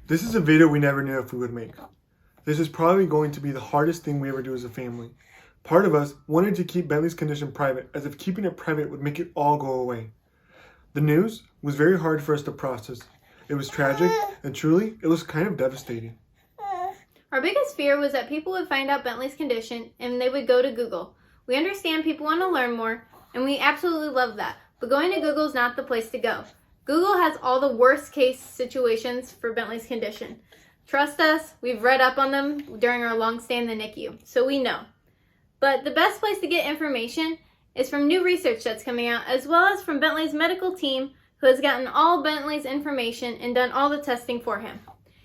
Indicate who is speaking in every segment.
Speaker 1: This is a video we never knew if we would make. This is probably going to be the hardest thing we ever do as a family. Part of us wanted to keep Bentley's condition private, as if keeping it private would make it all go away. The news was very hard for us to process. It was tragic, and truly, it was kind of devastating.
Speaker 2: Our biggest fear was that people would find out Bentley's condition and they would go to Google. We understand people want to learn more, and we absolutely love that, but going to Google is not the place to go. Google has all the worst case situations for Bentley's condition. Trust us, we've read up on them during our long stay in the NICU, so we know. But the best place to get information is from new research that's coming out, as well as from Bentley's medical team, who has gotten all Bentley's information and done all the testing for him.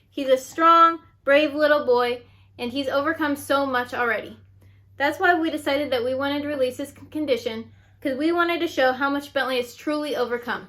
Speaker 2: He's a strong, brave little boy, and he's overcome so much already. That's why we decided that we wanted to release his condition, because we wanted to show how much Bentley has truly overcome.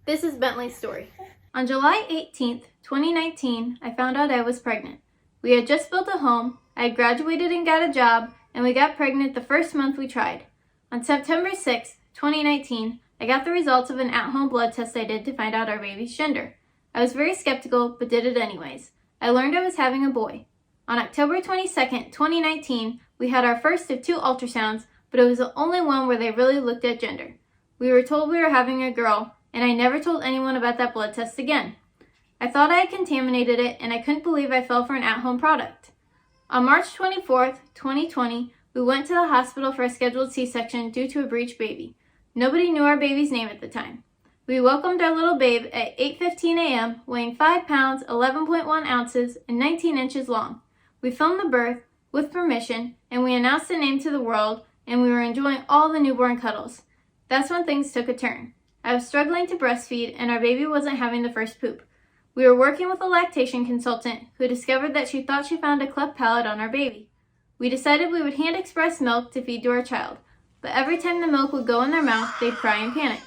Speaker 2: This is Bentley's story. On July 18th, 2019, I found out I was pregnant. We had just built a home, I had graduated and got a job, and we got pregnant the first month we tried. On September 6th, 2019, I got the results of an at-home blood test I did to find out our baby's gender. I was very skeptical, but did it anyways. I learned I was having a boy. On October 22nd, 2019, we had our first of 2 ultrasounds, but it was the only one where they really looked at gender. We were told we were having a girl, and I never told anyone about that blood test again. I thought I had contaminated it, and I couldn't believe I fell for an at-home product. On March 24th, 2020, we went to the hospital for a scheduled C-section due to a breech baby. Nobody knew our baby's name at the time. We welcomed our little babe at 8:15 a.m., weighing 5 pounds, 11.1 ounces, and 19 inches long. We filmed the birth, with permission, and we announced the name to the world, and we were enjoying all the newborn cuddles. That's when things took a turn. I was struggling to breastfeed, and our baby wasn't having the first poop. We were working with a lactation consultant who discovered that she thought she found a cleft palate on our baby. We decided we would hand express milk to feed to our child, but every time the milk would go in their mouth, they'd cry and panic.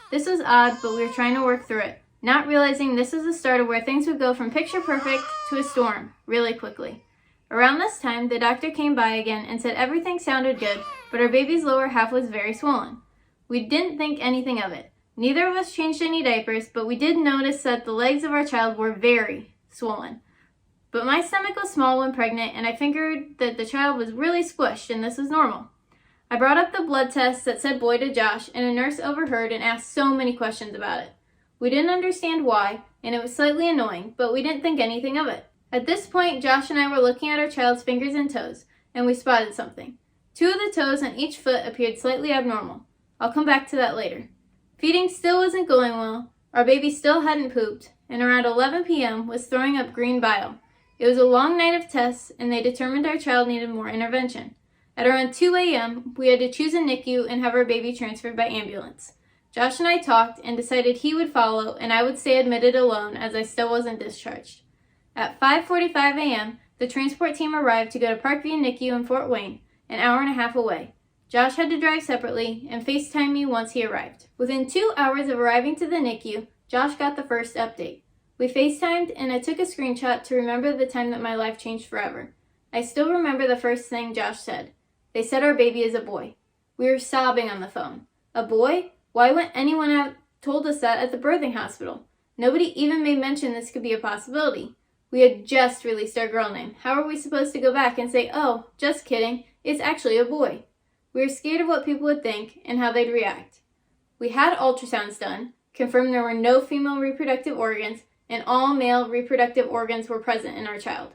Speaker 2: This was odd, but we were trying to work through it, not realizing this is the start of where things would go from picture perfect to a storm really quickly. Around this time, the doctor came by again and said everything sounded good, but our baby's lower half was very swollen. We didn't think anything of it. Neither of us changed any diapers, but we did notice that the legs of our child were very swollen. But my stomach was small when pregnant, and I figured that the child was really squished, and this was normal. I brought up the blood test that said boy to Josh, and a nurse overheard and asked so many questions about it. We didn't understand why, and it was slightly annoying, but we didn't think anything of it. At this point, Josh and I were looking at our child's fingers and toes, and we spotted something. 2 of the toes on each foot appeared slightly abnormal. I'll come back to that later. Feeding still wasn't going well, our baby still hadn't pooped, and around 11 p.m. was throwing up green bile. It was a long night of tests, and they determined our child needed more intervention. At around 2 a.m., we had to choose a NICU and have our baby transferred by ambulance. Josh and I talked and decided he would follow and I would stay admitted alone as I still wasn't discharged. At 5:45 a.m., the transport team arrived to go to Parkview NICU in Fort Wayne, an hour and a half away. Josh had to drive separately and FaceTime me once he arrived. Within 2 hours of arriving to the NICU, Josh got the first update. We FaceTimed and I took a screenshot to remember the time that my life changed forever. I still remember the first thing Josh said. They said our baby is a boy. We were sobbing on the phone. A boy? Why wouldn't anyone have told us that at the birthing hospital? Nobody even made mention this could be a possibility. We had just released our girl name. How are we supposed to go back and say, oh, just kidding, it's actually a boy? We were scared of what people would think and how they'd react. We had ultrasounds done, confirmed there were no female reproductive organs, and all male reproductive organs were present in our child.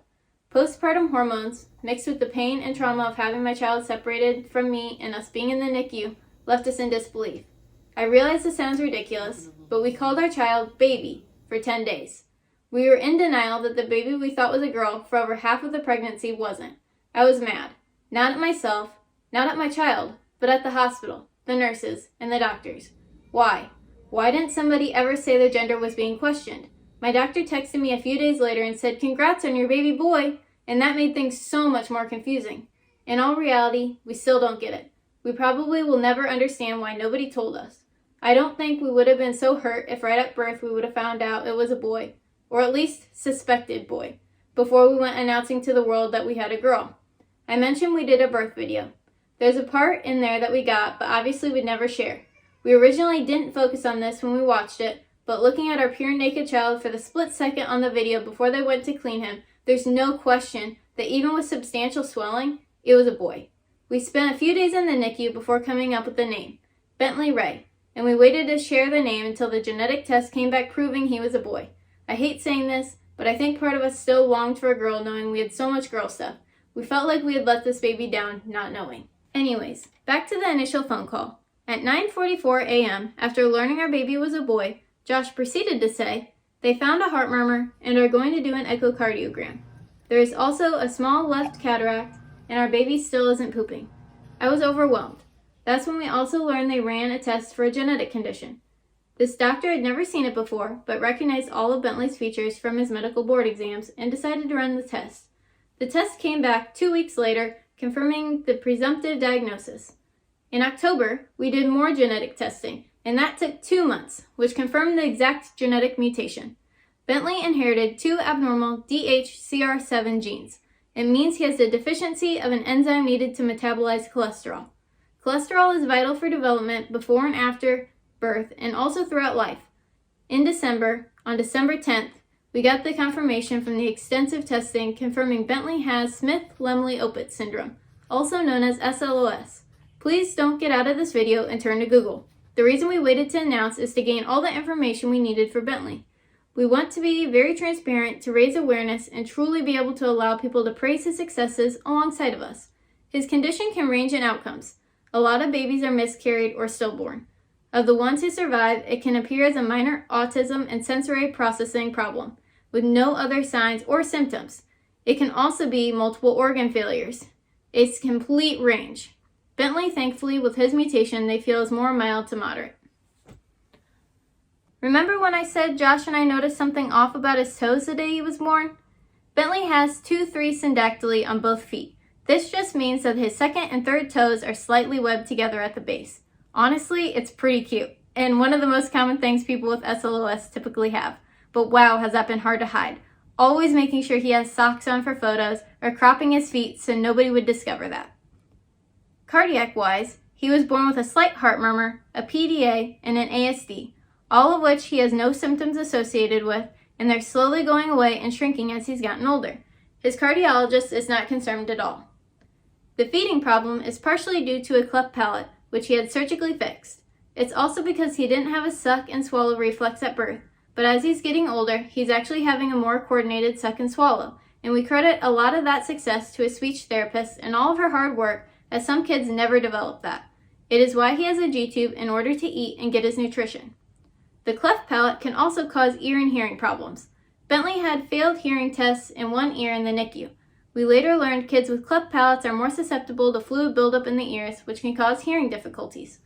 Speaker 2: Postpartum hormones, mixed with the pain and trauma of having my child separated from me and us being in the NICU, left us in disbelief. I realize this sounds ridiculous, but we called our child Baby for 10 days. We were in denial that the baby we thought was a girl for over half of the pregnancy wasn't. I was mad. Not at myself, not at my child, but at the hospital, the nurses, and the doctors. Why? Why didn't somebody ever say their gender was being questioned? My doctor texted me a few days later and said, "Congrats on your baby boy," and that made things so much more confusing. In all reality, we still don't get it. We probably will never understand why nobody told us. I don't think we would have been so hurt if right at birth we would have found out it was a boy, or at least suspected boy, before we went announcing to the world that we had a girl. I mentioned we did a birth video. There's a part in there that we got, but obviously we'd never share. We originally didn't focus on this when we watched it, but looking at our pure naked child for the split second on the video before they went to clean him, there's no question that even with substantial swelling, it was a boy. We spent a few days in the NICU before coming up with the name, Bentley Ray, and we waited to share the name until the genetic test came back proving he was a boy. I hate saying this, but I think part of us still longed for a girl knowing we had so much girl stuff. We felt like we had let this baby down, not knowing. Anyways, back to the initial phone call. At 9:44 a.m., after learning our baby was a boy, Josh proceeded to say, they found a heart murmur and are going to do an echocardiogram. There is also a small left cataract, and our baby still isn't pooping. I was overwhelmed. That's when we also learned they ran a test for a genetic condition. This doctor had never seen it before, but recognized all of Bentley's features from his medical board exams and decided to run the test. The test came back 2 weeks later, confirming the presumptive diagnosis. In October, we did more genetic testing, and that took 2 months, which confirmed the exact genetic mutation. Bentley inherited 2 abnormal DHCR7 genes. It means he has the deficiency of an enzyme needed to metabolize cholesterol. Cholesterol is vital for development before and after birth and also throughout life. In December, on December 10th, we got the confirmation from the extensive testing confirming Bentley has Smith-Lemli-Opitz syndrome, also known as SLOS. Please don't get out of this video and turn to Google. The reason we waited to announce is to gain all the information we needed for Bentley. We want to be very transparent to raise awareness and truly be able to allow people to praise his successes alongside of us. His condition can range in outcomes. A lot of babies are miscarried or stillborn. Of the ones who survive, it can appear as a minor autism and sensory processing problem, with no other signs or symptoms. It can also be multiple organ failures. It's complete range. Bentley, thankfully, with his mutation, they feel is more mild to moderate. Remember when I said Josh and I noticed something off about his toes the day he was born? Bentley has 2-3 syndactyly on both feet. This just means that his second and third toes are slightly webbed together at the base. Honestly, it's pretty cute, and one of the most common things people with SLOS typically have. But wow, has that been hard to hide. Always making sure he has socks on for photos or cropping his feet so nobody would discover that. Cardiac-wise, he was born with a slight heart murmur, a PDA, and an ASD, all of which he has no symptoms associated with, and they're slowly going away and shrinking as he's gotten older. His cardiologist is not concerned at all. The feeding problem is partially due to a cleft palate, which he had surgically fixed. It's also because he didn't have a suck and swallow reflex at birth, but as he's getting older, he's actually having a more coordinated suck and swallow, and we credit a lot of that success to his speech therapist and all of her hard work, as some kids never develop that. It is why he has a G-tube in order to eat and get his nutrition. The cleft palate can also cause ear and hearing problems. Bentley had failed hearing tests in one ear in the NICU. We later learned kids with cleft palates are more susceptible to fluid buildup in the ears, which can cause hearing difficulties.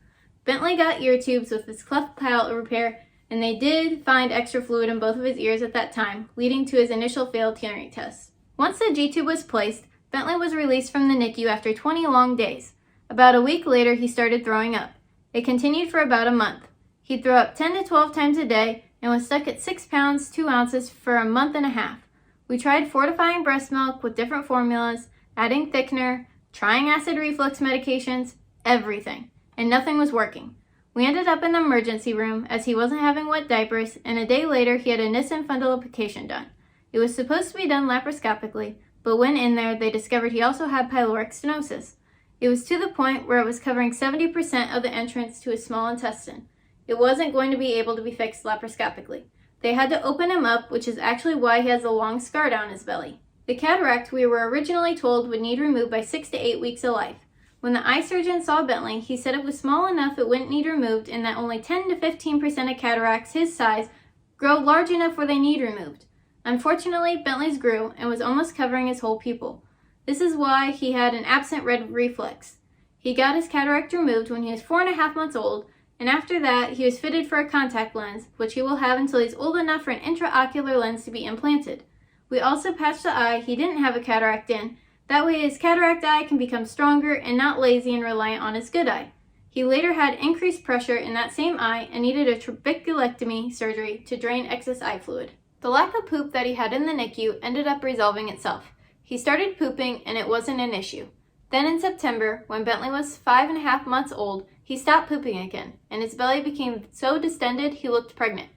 Speaker 2: Bentley got ear tubes with his cleft palate repair, and they did find extra fluid in both of his ears at that time, leading to his initial failed hearing tests. Once the G-tube was placed, Bentley was released from the NICU after 20 long days. About a week later, he started throwing up. It continued for about a month. He'd throw up 10 to 12 times a day and was stuck at 6 pounds, 2 ounces for a month and a half. We tried fortifying breast milk with different formulas, adding thickener, trying acid reflux medications, everything, and nothing was working. We ended up in the emergency room as he wasn't having wet diapers, and a day later he had a Nissen fundoplication done. It was supposed to be done laparoscopically, but when in there, they discovered he also had pyloric stenosis. It was to the point where it was covering 70% of the entrance to his small intestine. It wasn't going to be able to be fixed laparoscopically. They had to open him up, which is actually why he has a long scar down his belly. The cataract we were originally told would need removed by 6 to 8 weeks of life. When the eye surgeon saw Bentley, he said it was small enough it wouldn't need removed and that only 10 to 15% of cataracts his size grow large enough where they need removed. Unfortunately, Bentley's grew and was almost covering his whole pupil. This is why he had an absent red reflex. He got his cataract removed when he was 4.5 months old, and after that, he was fitted for a contact lens, which he will have until he's old enough for an intraocular lens to be implanted. We also patched the eye he didn't have a cataract in. That way his cataract eye can become stronger and not lazy and reliant on his good eye. He later had increased pressure in that same eye and needed a trabeculectomy surgery to drain excess eye fluid. The lack of poop that he had in the NICU ended up resolving itself. He started pooping and it wasn't an issue. Then in September, when Bentley was 5.5 months old, he stopped pooping again, and his belly became so distended he looked pregnant.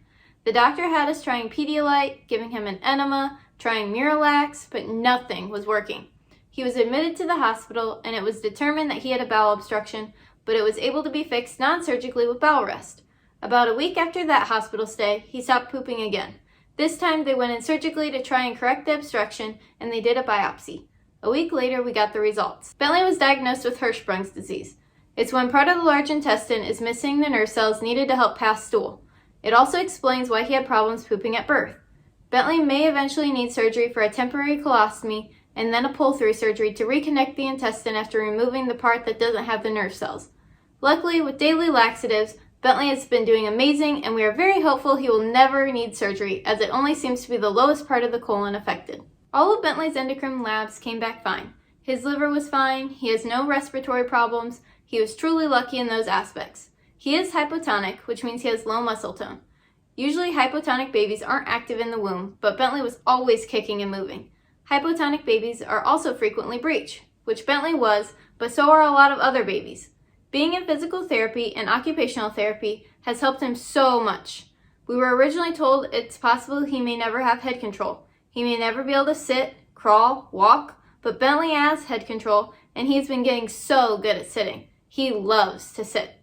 Speaker 2: The doctor had us trying Pedialyte, giving him an enema, trying Miralax, but nothing was working. He was admitted to the hospital, and it was determined that he had a bowel obstruction, but it was able to be fixed non-surgically with bowel rest. About a week after that hospital stay, he stopped pooping again. This time they went in surgically to try and correct the obstruction, and they did a biopsy. A week later, we got the results. Bentley was diagnosed with Hirschsprung's disease. It's when part of the large intestine is missing the nerve cells needed to help pass stool. It also explains why he had problems pooping at birth. Bentley may eventually need surgery for a temporary colostomy and then a pull-through surgery to reconnect the intestine after removing the part that doesn't have the nerve cells. Luckily, with daily laxatives, Bentley has been doing amazing, and we are very hopeful he will never need surgery, as it only seems to be the lowest part of the colon affected. All of Bentley's endocrine labs came back fine. His liver was fine, he has no respiratory problems, he was truly lucky in those aspects. He is hypotonic, which means he has low muscle tone. Usually hypotonic babies aren't active in the womb, but Bentley was always kicking and moving. Hypotonic babies are also frequently breech, which Bentley was, but so are a lot of other babies. Being in physical therapy and occupational therapy has helped him so much. We were originally told it's possible he may never have head control. He may never be able to sit, crawl, walk, but Bentley has head control, and he has been getting so good at sitting. He loves to sit.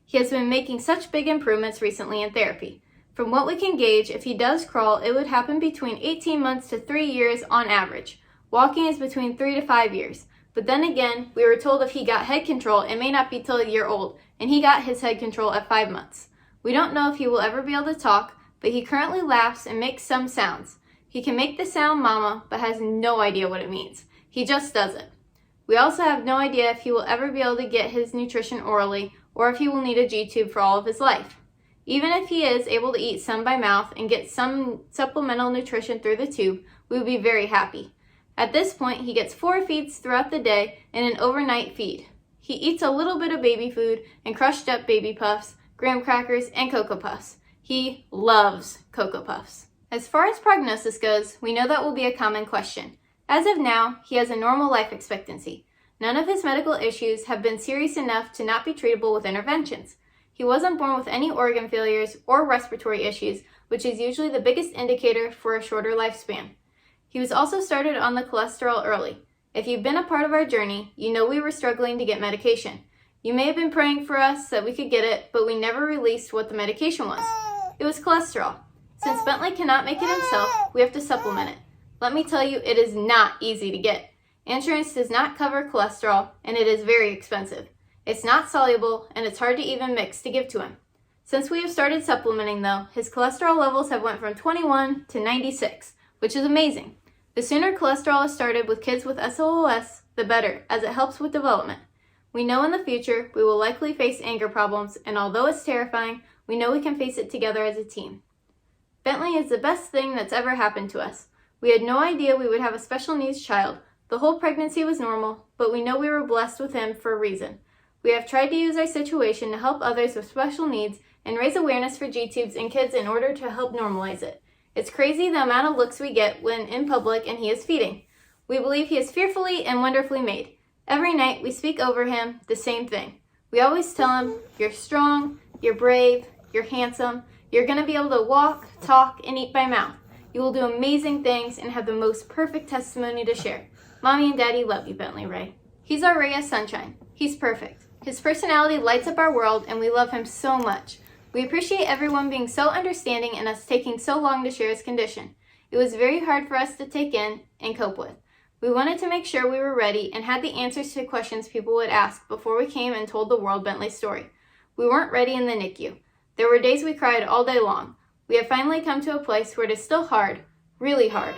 Speaker 2: He has been making such big improvements recently in therapy. From what we can gauge, if he does crawl, it would happen between 18 months to 3 years on average. Walking is between 3 to 5 years. But then again, we were told if he got head control, it may not be till a year old, and he got his head control at 5 months. We don't know if he will ever be able to talk, but he currently laughs and makes some sounds. He can make the sound mama, but has no idea what it means. He just does it. We also have no idea if he will ever be able to get his nutrition orally, or if he will need a G-tube for all of his life. Even if he is able to eat some by mouth and get some supplemental nutrition through the tube, we would be very happy. At this point, he gets 4 feeds throughout the day and an overnight feed. He eats a little bit of baby food and crushed up baby puffs, graham crackers, and Cocoa Puffs. He loves Cocoa Puffs. As far as prognosis goes, we know that will be a common question. As of now, he has a normal life expectancy. None of his medical issues have been serious enough to not be treatable with interventions. He wasn't born with any organ failures or respiratory issues, which is usually the biggest indicator for a shorter lifespan. He was also started on the cholesterol early. If you've been a part of our journey, you know we were struggling to get medication. You may have been praying for us that we could get it, but we never released what the medication was. It was cholesterol. Since Bentley cannot make it himself, we have to supplement it. Let me tell you, it is not easy to get. Insurance does not cover cholesterol, and it is very expensive. It's not soluble, and it's hard to even mix to give to him. Since we have started supplementing though, his cholesterol levels have went from 21 to 96, which is amazing. The sooner cholesterol is started with kids with SLOS, the better, as it helps with development. We know in the future we will likely face anger problems, and although it's terrifying, we know we can face it together as a team. Bentley is the best thing that's ever happened to us. We had no idea we would have a special needs child. The whole pregnancy was normal, but we know we were blessed with him for a reason. We have tried to use our situation to help others with special needs and raise awareness for G-tubes in kids in order to help normalize it. It's crazy the amount of looks we get when in public and he is feeding. We believe he is fearfully and wonderfully made. Every night we speak over him the same thing. We always tell him, you're strong, you're brave, you're handsome, you're going to be able to walk, talk, and eat by mouth. You will do amazing things and have the most perfect testimony to share. Mommy and Daddy love you, Bentley Ray. He's our ray of sunshine. He's perfect. His personality lights up our world, and we love him so much. We appreciate everyone being so understanding and us taking so long to share his condition. It was very hard for us to take in and cope with. We wanted to make sure we were ready and had the answers to questions people would ask before we came and told the world Bentley's story. We weren't ready in the NICU. There were days we cried all day long. We have finally come to a place where it is still hard, really hard.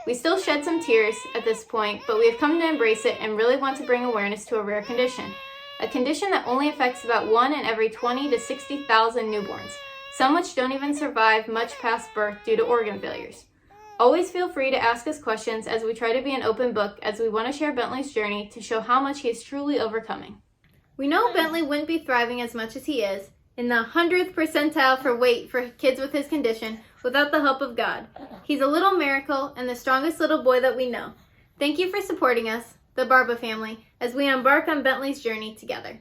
Speaker 2: We still shed some tears at this point, but we have come to embrace it and really want to bring awareness to a rare condition. A condition that only affects about 1 in every 20 to 60,000 newborns, some which don't even survive much past birth due to organ failures. Always feel free to ask us questions as we try to be an open book as we want to share Bentley's journey to show how much he is truly overcoming. We know Bentley wouldn't be thriving as much as he is, in the 100th percentile for weight for kids with his condition, without the help of God. He's a little miracle and the strongest little boy that we know. Thank you for supporting us, the Barba family, as we embark on Bentley's journey together.